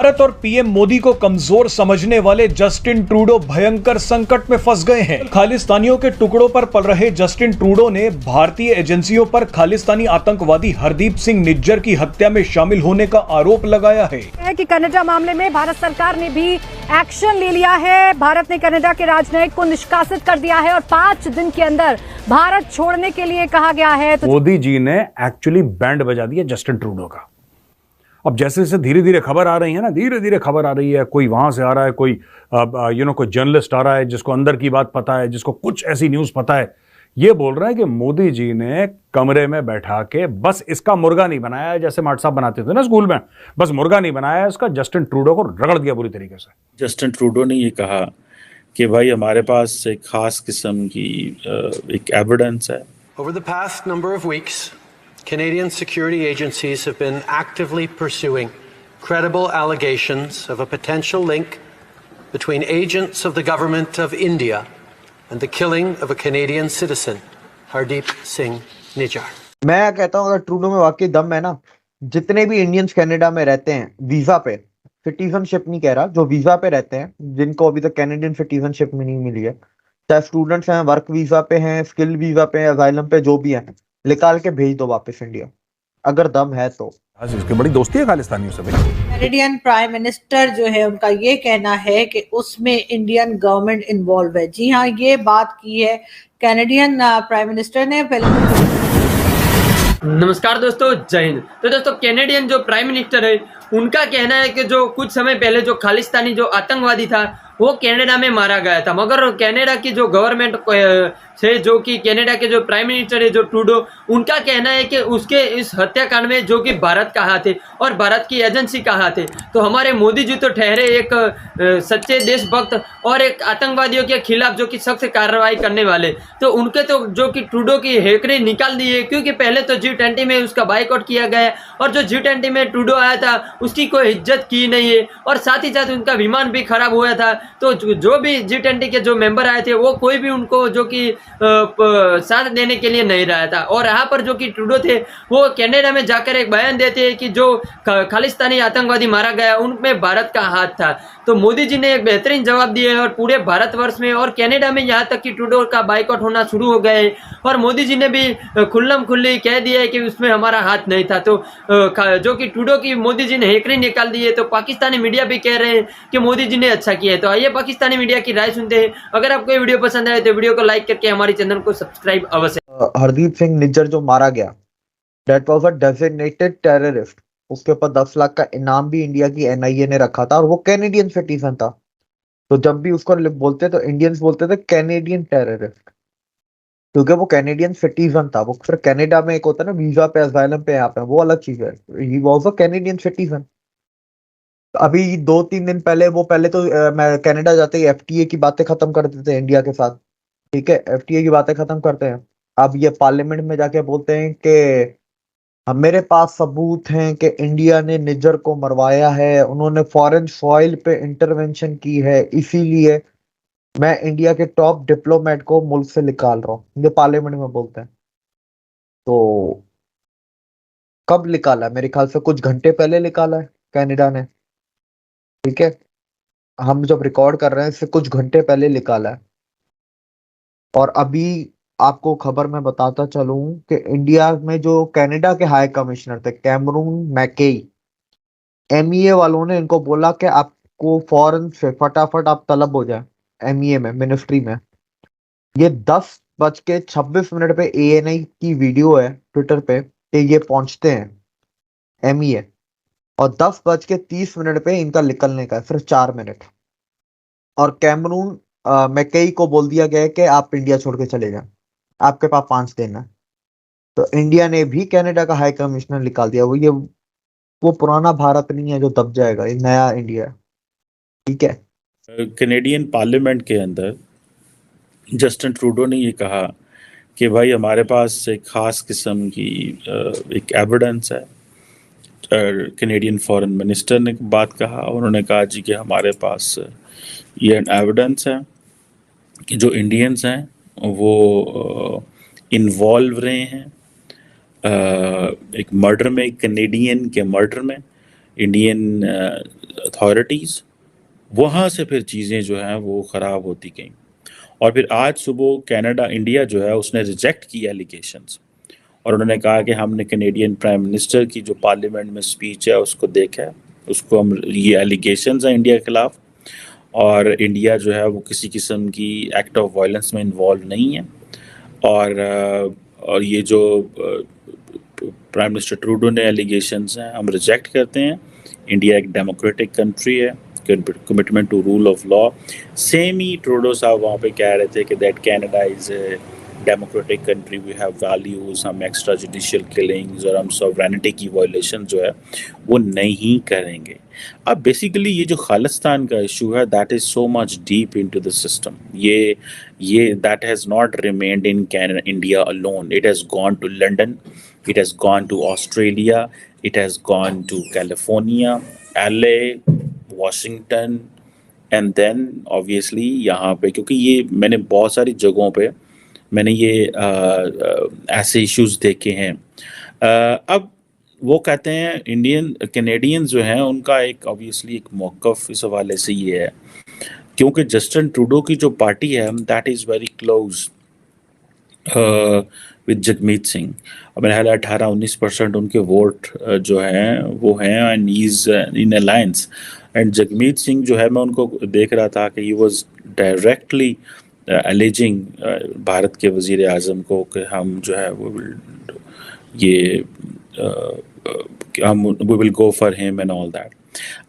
भारत और पीएम मोदी को कमजोर समझने वाले जस्टिन ट्रूडो भयंकर संकट में फंस गए हैं। खालिस्तानियों के टुकड़ों पर पल रहे जस्टिन ट्रूडो ने भारतीय एजेंसियों पर खालिस्तानी आतंकवादी हरदीप सिंह निज्जर की हत्या में शामिल होने का आरोप लगाया है कि कनाडा मामले में भारत सरकार ने भी एक्शन ले लिया है। भारत ने कनाडा के राजनयिक को निष्कासित कर दिया है और 5 दिन के अंदर भारत छोड़ने के लिए कहा गया है। मोदी जी ने एक्चुअली बैंड बजा दिया जस्टिन ट्रूडो का। अब जैसे जैसे धीरे धीरे खबर आ रही है ना, धीरे धीरे खबर आ रही है, कोई वहां से आ रहा है, कोई कोई जर्नलिस्ट आ रहा है जिसको अंदर की बात पता है, जिसको कुछ ऐसी न्यूज पता है, ये बोल रहे हैं कि मोदी जी ने कमरे में बैठा के बस इसका मुर्गा नहीं बनाया, जैसे माट साहब बनाते थे ना स्कूल में, बस मुर्गा नहीं बनाया इसका, जस्टिन ट्रूडो को रगड़ दिया बुरी तरीके से। जस्टिन ट्रूडो ने ये कहा कि भाई हमारे पास एक खास किस्म की एक एविडेंस है। Over the past number of weeks, Canadian security agencies have been actively pursuing credible allegations of a potential link between agents of the government of India and the killing of a Canadian citizen, Hardeep Singh Nijjar. मैं कहता हूँ अगर Trudeau में वाकई दम है ना, जितने भी इंडियंस कनाडा में रहते हैं वीजा पे, सिटीजनशिप नहीं कह रहा, जो वीजा पे रहते हैं, जिनको अभी तक कैनेडियन सिटीजनशिप में नहीं मिली है, चाहे स्टूडेंट्स हैं, वर्क वीजा पे हैं, स्किल वीजा पे हैं, असाइलम पे, जो भी हैं, निकाल के भेज दो वापस इंडिया, अगर दम है तो। इसकी बड़ी दोस्ती है खालिस्तानियों से। कैनेडियन प्राइम मिनिस्टर जो है उनका ये कहना है कि उसमें इंडियन गवर्नमेंट इन्वॉल्व है। जी हाँ, ये बात की है कैनेडियन प्राइम मिनिस्टर ने। नमस्कार दोस्तों, जय हिंद। तो दोस्तों, कैनेडियन जो प्राइम मिनिस्टर है उनका कहना है कि जो कुछ समय पहले जो खालिस्तानी जो आतंकवादी था वो कनाडा में मारा गया था, मगर कनाडा की जो गवर्नमेंट से, जो कि कनाडा के जो प्राइम मिनिस्टर है जो ट्रूडो, उनका कहना है कि उसके इस हत्याकांड में जो कि भारत का हाथ है और भारत की एजेंसी का हाथ है। तो हमारे मोदी जी तो ठहरे एक सच्चे देशभक्त और एक आतंकवादियों के खिलाफ जो कि सख्त कार्रवाई करने वाले, तो उनके तो जो कि ट्रूडो की हेकड़ी निकाल दी है, क्योंकि पहले तो G20 में उसका बाइकआउट किया गया है और जो G20 में ट्रूडो आया था उसकी कोई इज्जत की नहीं है और साथ ही साथ उनका विमान भी खराब हुआ था। तो जो भी G20 के जो मेंबर आए थे वो कोई भी उनको जो कि साथ देने के लिए नहीं रहा था। और यहाँ पर जो कि ट्रूडो थे वो कनाडा में जाकर एक बयान देते हैं कि जो खालिस्तानी आतंकवादी मारा गया उनमें भारत का हाथ था। तो मोदी जी ने एक बेहतरीन जवाब दिया है और पूरे भारतवर्ष में और कनाडा में यहाँ तक कि ट्रूडो का बाइकआउट होना शुरू हो गया है और मोदी जी ने भी खुल्लम खुल्ली कह दिया है कि उसमें हमारा हाथ नहीं था। तो जो कि ट्रूडो की मोदी जी ने हेकड़ी निकाल दी है। तो पाकिस्तानी मीडिया भी कह रहे हैं कि मोदी जी ने अच्छा किया है। तो आइए पाकिस्तानी मीडिया की राय सुनते हैं। अगर आपको ये वीडियो पसंद आए तो वीडियो को लाइक करके हमारे चैनल को सब्सक्राइब अवश्य। हरदीप सिंह निज्जर जो मारा गया, that was a designated terrorist. उसके ऊपर 10 लाख का इनाम भी इंडिया की एनआईए ने रखा था और वो कैनेडियन सिटीजन था। तो जब भी उसको बोलते तो इंडियंस बोलते थे कैनेडियन टेररिस्ट, क्योंकि वो कैनेडियन सिटीजन था। वो फिर कनाडा में एक होता है ना वीजा पे, असाइलम पे, यहाँ पे वो अलग चीज है। He was a Canadian citizen. अभी 2-3 दिन पहले वो पहले तो मैं कनाडा जाते ही एफटीए की बातें खत्म कर देते हैं इंडिया के साथ, ठीक है, एफटीए की बातें खत्म करते हैं। अब ये पार्लियामेंट में जाके बोलते हैं कि मेरे पास सबूत हैं कि इंडिया ने निज्जर को मरवाया है, उन्होंने फॉरेन सॉइल पे इंटरवेंशन की है, इसीलिए मैं इंडिया के टॉप डिप्लोमेट को मुल्क से निकाल रहा हूँ। ये पार्लियामेंट में बोलते हैं। तो कब निकाला? मेरे ख्याल से कुछ घंटे पहले निकाला है कनाडा ने, ठीक है। हम जब रिकॉर्ड कर रहे हैं इससे कुछ घंटे पहले निकाला है। और अभी आपको खबर मैं बताता चलूं कि इंडिया में जो कनाडा के हाई कमिश्नर थे कैमरून मैकेई, एमईए वालों ने इनको बोला कि आपको फौरन से फटाफट आप तलब हो जाए एमईए में, मिनिस्ट्री में। ये 10:26 पे एएनआई की वीडियो है ट्विटर पे कि ये पहुंचते हैं एमईए और 10:30 पे इनका निकलने का है, सिर्फ 4 मिनट। और कैमरून मैकेई को बोल दिया गया है कि आप इंडिया छोड़ के चले जाएं, आपके पास 5 दिन है। तो इंडिया ने भी कनाडा का हाई कमिश्नर निकाल दिया। वो पुराना भारत नहीं है जो दब जाएगा, ये नया इंडिया है, ठीक है। कैनेडियन पार्लियामेंट के अंदर जस्टिन ट्रूडो ने ये कहा कि भाई हमारे पास एक खास किस्म की एक एविडेंस है। कैनेडियन फॉरेन मिनिस्टर ने बात कहा, उन्होंने कहा जी कि हमारे पास ये एविडेंस है कि जो इंडियंस हैं वो इन्वॉल्व रहे हैं एक मर्डर में, एक कैनेडियन के मर्डर में, इंडियन अथॉरिटीज़, वहाँ से फिर चीज़ें जो हैं वो ख़राब होती गई। और फिर आज सुबह इंडिया जो है उसने रिजेक्ट किया एलिगेशंस, और उन्होंने कहा कि हमने कैनेडियन प्राइम मिनिस्टर की जो पार्लियामेंट में स्पीच है उसको देखा है, उसको हम, ये एलिगेशंस हैं इंडिया के खिलाफ, और इंडिया जो है वो किसी किस्म की एक्ट ऑफ वायलेंस में इन्वॉल्व नहीं है। और ये जो प्राइम मिनिस्टर ट्रूडो ने एलिगेशंस हैं हम रिजेक्ट करते हैं। इंडिया एक डेमोक्रेटिक कंट्री है, commitment to rule of law. Same ही ट्रूडो साहब वहाँ पे कह रहे थे कि that Canada is a democratic country, we have values, हम एक्स्ट्रा जुडिशियल किलिंग्स और हम सॉवरेनिटी की वायलेशन जो है वो नहीं करेंगे। अब बेसिकली ये जो खालिस्तान का इशू है that is so much deep into the system. ये that has not remained in India alone, it has gone to London, it has gone to Australia, it has gone to California, LA, Washington, and then obviously यहाँ पे, क्योंकि ये मैंने बहुत सारी जगहों पे मैंने ये ऐसे इश्यूज देखे हैं। अब वो कहते हैं कैनेडियंस जो हैं उनका एक ऑब्वियसली एक मौक़िफ़ इस हवाले से ये है, क्योंकि जस्टिन ट्रूडो की जो पार्टी है that is very close with Jagmeet Singh, और मेरा ख्याल 18-19% उनके वोट जो हैं वो हैं and is in alliance. And Jagmeet Singh जो है मैं उनको देख रहा था कि he was directly aliasing Bharat के वज़ीर आज़म को कि हम जो है वो will go for him and all that.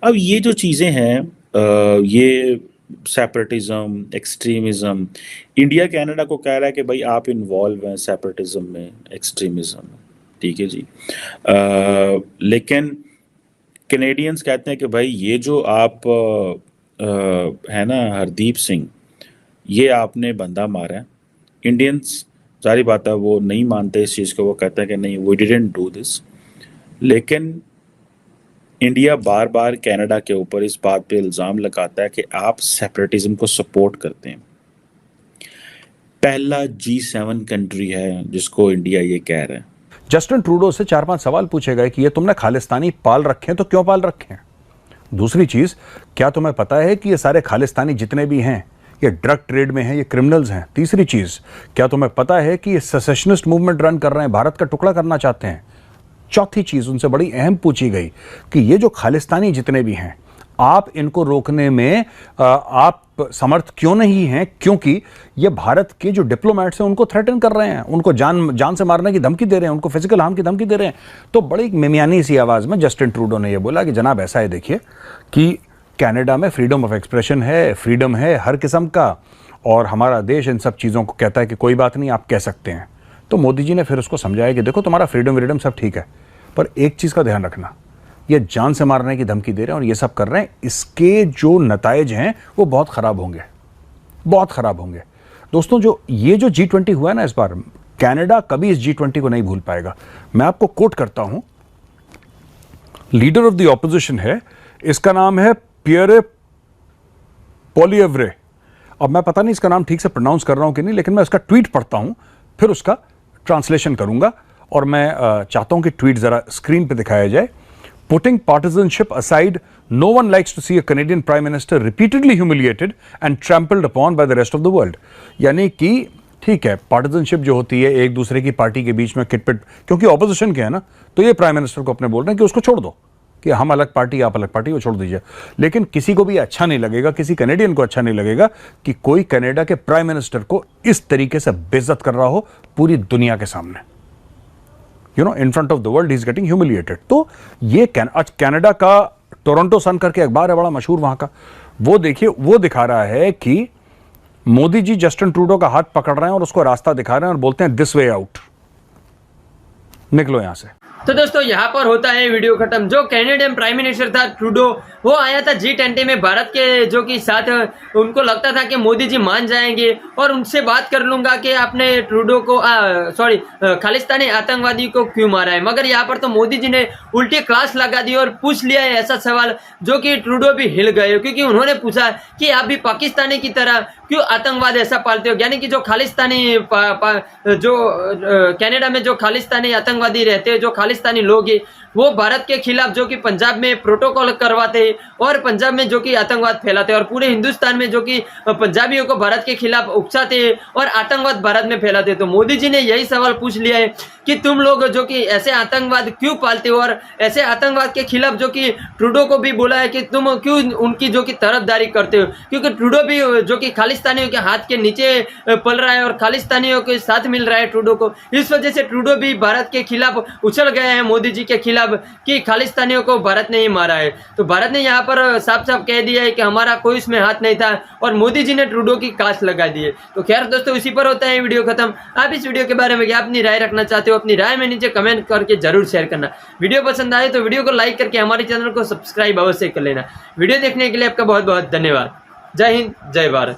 अब ये जो चीज़ें हैं ये सेपरेटिज्म, एक्सट्रीमिज़म, इंडिया कनाडा को कह रहा है कि भाई आप इन्वॉल्व हैं सेपरेटिज्म में, एक्सट्रीमिज़म में, ठीक है जी। लेकिन कैनेडियंस कहते हैं कि भाई ये जो आप है ना हरदीप सिंह, ये आपने बंदा मारा है। इंडियंस सारी बात है वो नहीं मानते इस चीज़ को, वो कहते हैं कि नहीं वी डिडंट डू दिस। लेकिन इंडिया बार बार कनाडा के ऊपर इस बात पे इल्ज़ाम लगाता है कि आप सेपरेटिज्म को सपोर्ट करते हैं। पहला G7 कंट्री है जिसको इंडिया ये कह रहा है। जस्टिन ट्रूडो से 4-5 सवाल पूछे गए कि ये तुमने खालिस्तानी पाल रखे हैं तो क्यों पाल रखे हैं। दूसरी चीज, क्या तुम्हें पता है कि ये सारे खालिस्तानी जितने भी हैं ये ड्रग ट्रेड में हैं, ये क्रिमिनल्स हैं। तीसरी चीज, क्या तुम्हें पता है कि ये सेसेशनिस्ट मूवमेंट रन कर रहे हैं, भारत का टुकड़ा करना चाहते हैं। चौथी चीज उनसे बड़ी अहम पूछी गई कि ये जो खालिस्तानी जितने भी हैं आप इनको रोकने में आप समर्थ क्यों नहीं हैं, क्योंकि ये भारत के जो डिप्लोमेट्स हैं उनको थ्रेटन कर रहे हैं, उनको जान से मारने की धमकी दे रहे हैं, उनको फिजिकल हार्म की धमकी दे रहे हैं। तो बड़ी मिमियानी सी आवाज में जस्टिन ट्रूडो ने यह बोला कि जनाब ऐसा है, देखिए कि कनाडा में फ्रीडम ऑफ एक्सप्रेशन है, फ्रीडम है हर किस्म का, और हमारा देश इन सब चीज़ों को कहता है कि कोई बात नहीं आप कह सकते हैं। तो मोदी जी ने फिर उसको समझाया कि देखो तुम्हारा फ्रीडम सब ठीक है, पर एक चीज़ का ध्यान रखना, ये जान से मारने की धमकी दे रहे हैं और ये सब कर रहे हैं, इसके जो नताइज हैं वो बहुत ख़राब होंगे, बहुत ख़राब होंगे। दोस्तों जो G20 हुआ है ना इस बार, कनाडा कभी इस G20 को नहीं भूल पाएगा। मैं आपको कोट करता हूं, लीडर ऑफ द ऑपोजिशन है, इसका नाम है पियरे पोलिएव्रे। अब मैं पता नहीं इसका नाम ठीक से प्रोनाउंस कर रहा हूं कि नहीं, लेकिन मैं उसका ट्वीट पढ़ता हूं फिर उसका ट्रांसलेशन करूंगा, और मैं चाहता हूं कि ट्वीट जरा स्क्रीन पे दिखाया जाए। Putting partisanship aside, no one likes to see a Canadian Prime Minister repeatedly humiliated and trampled upon by the rest of the world. यानी कि ठीक है, पार्टिजनशिप जो होती है एक दूसरे की पार्टी के बीच में किटपिट, क्योंकि ऑपोजिशन के है ना, तो ये प्राइम मिनिस्टर को अपने बोल रहे हैं कि उसको छोड़ दो, कि हम अलग पार्टी आप अलग पार्टी, वो छोड़ दीजिए। लेकिन किसी को भी अच्छा नहीं लगेगा, किसी कैनेडियन को अच्छा नहीं लगेगा कि कोई कनाडा के प्राइम मिनिस्टर को इस तरीके से बेइज्जत कर रहा हो पूरी दुनिया के सामने। in front of the world he is getting humiliated। तो ये आज कनाडा का टोरंटो सन करके अखबार है बड़ा मशहूर वहां का, वो देखिए वो दिखा रहा है कि मोदी जी जस्टिन ट्रूडो का हाथ पकड़ रहे हैं और उसको रास्ता दिखा रहे हैं और बोलते हैं दिस वे आउट, निकलो यहां से। तो दोस्तों यहाँ पर होता है वीडियो खत्म। जो कैनेडियन प्राइम मिनिस्टर था ट्रूडो, वो आया था G20 में भारत के जो कि साथ, उनको लगता था कि मोदी जी मान जाएंगे और उनसे बात कर लूंगा कि आपने ट्रूडो को खालिस्तानी आतंकवादी को क्यों मारा है। मगर यहाँ पर तो मोदी जी ने उल्टी क्लास लगा दी और पूछ लिया है ऐसा सवाल जो कि ट्रूडो भी हिल गए, क्योंकि उन्होंने पूछा कि आप भी पाकिस्तानी की तरह क्यों आतंकवाद ऐसा पालते हो। यानी कि जो खालिस्तानी जो कनाडा में जो खालिस्तानी आतंकवादी रहते हैं, जो खालिस्तानी लोग हैं, वो भारत के खिलाफ जो कि पंजाब में प्रोटोकॉल करवाते और पंजाब में जो कि आतंकवाद फैलाते और पूरे हिंदुस्तान में जो कि पंजाबियों को भारत के खिलाफ उकसाते और आतंकवाद भारत में फैलाते। तो मोदी जी ने यही सवाल पूछ लिया है कि तुम लोग जो कि ऐसे आतंकवाद क्यों पालते हो और ऐसे आतंकवाद के खिलाफ जो कि ट्रूडो को भी बोला है कि तुम क्यों उनकी जो कि तरफदारी करते हो, क्योंकि ट्रूडो भी जो कि खालिस्तानियों के हाथ के नीचे पल रहा है और खालिस्तानियों के साथ मिल रहा है ट्रूडो को। इस वजह से ट्रूडो भी भारत के खिलाफ उछल गए हैं मोदी जी के खिलाफ कि खालिस्तानियों को भारत ने ही मारा है। तो भारत ने यहाँ पर साफ साफ कह दिया है कि हमारा कोई इसमें हाथ नहीं था और मोदी जी ने ट्रूडो की काश लगा दी है। तो खैर दोस्तों, इसी पर होता है वीडियो खत्म। आप इस वीडियो के बारे में क्या अपनी राय रखना चाहते हो, अपनी राय में नीचे कमेंट करके जरूर शेयर करना। वीडियो पसंद आए तो वीडियो को लाइक करके हमारे चैनल को सब्सक्राइब अवश्य कर लेना। वीडियो देखने के लिए आपका बहुत बहुत धन्यवाद। जय हिंद, जय भारत।